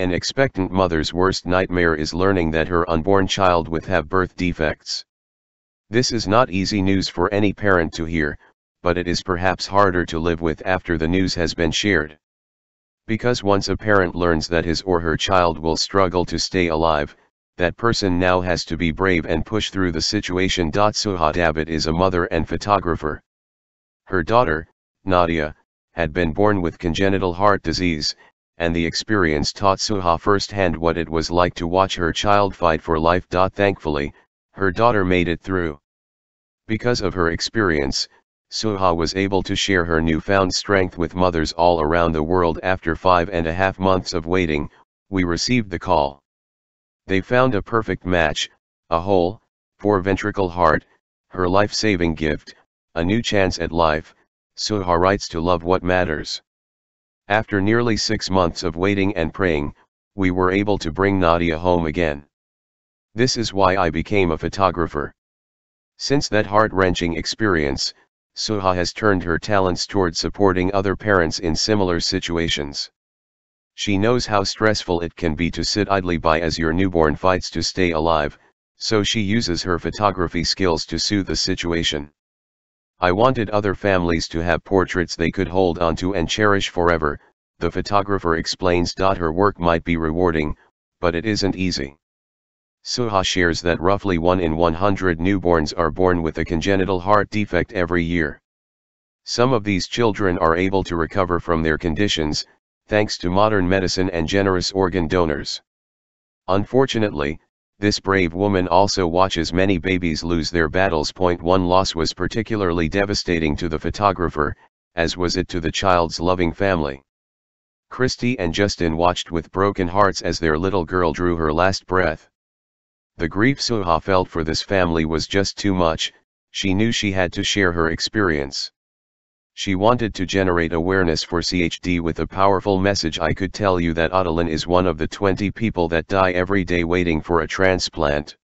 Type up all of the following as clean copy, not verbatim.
An expectant mother's worst nightmare is learning that her unborn child will have birth defects. This is not easy news for any parent to hear, but it is perhaps harder to live with after the news has been shared. Because once a parent learns that his or her child will struggle to stay alive, that person now has to be brave and push through the situation. Suha David is a mother and photographer. Her daughter, Nadia, had been born with congenital heart disease, and the experience taught Suha firsthand what it was like to watch her child fight for life. Thankfully, her daughter made it through. Because of her experience, Suha was able to share her newfound strength with mothers all around the world. After 5.5 months of waiting, we received the call. They found a perfect match, a whole, 4-ventricle heart, her life-saving gift, a new chance at life. Suha writes to love what matters. After nearly 6 months of waiting and praying, we were able to bring Nadia home again. This is why I became a photographer. Since that heart-wrenching experience, Suha has turned her talents toward supporting other parents in similar situations. She knows how stressful it can be to sit idly by as your newborn fights to stay alive, so she uses her photography skills to soothe the situation. I wanted other families to have portraits they could hold onto and cherish forever, the photographer explains. Her work might be rewarding, but it isn't easy. Suha shares that roughly 1 in 100 newborns are born with a congenital heart defect every year. Some of these children are able to recover from their conditions, thanks to modern medicine and generous organ donors. Unfortunately, this brave woman also watches many babies lose their battles. One loss was particularly devastating to the photographer, as was it to the child's loving family. Christy and Justin watched with broken hearts as their little girl drew her last breath. The grief Suha felt for this family was just too much. She knew she had to share her experience. She wanted to generate awareness for CHD with a powerful message. I could tell you that Adeline is one of the 20 people that die every day waiting for a transplant.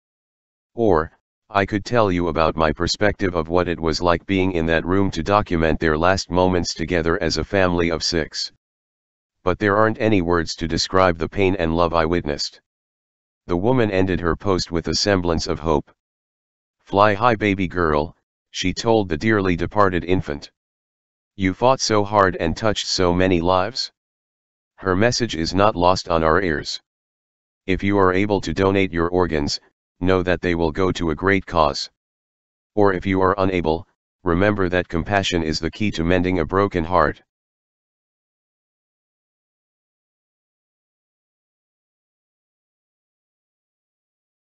Or, I could tell you about my perspective of what it was like being in that room to document their last moments together as a family of 6. But there aren't any words to describe the pain and love I witnessed. The woman ended her post with a semblance of hope. "Fly high, baby girl," she told the dearly departed infant. "You fought so hard and touched so many lives." Her message is not lost on our ears. If you are able to donate your organs, know that they will go to a great cause. Or if you are unable, remember that compassion is the key to mending a broken heart.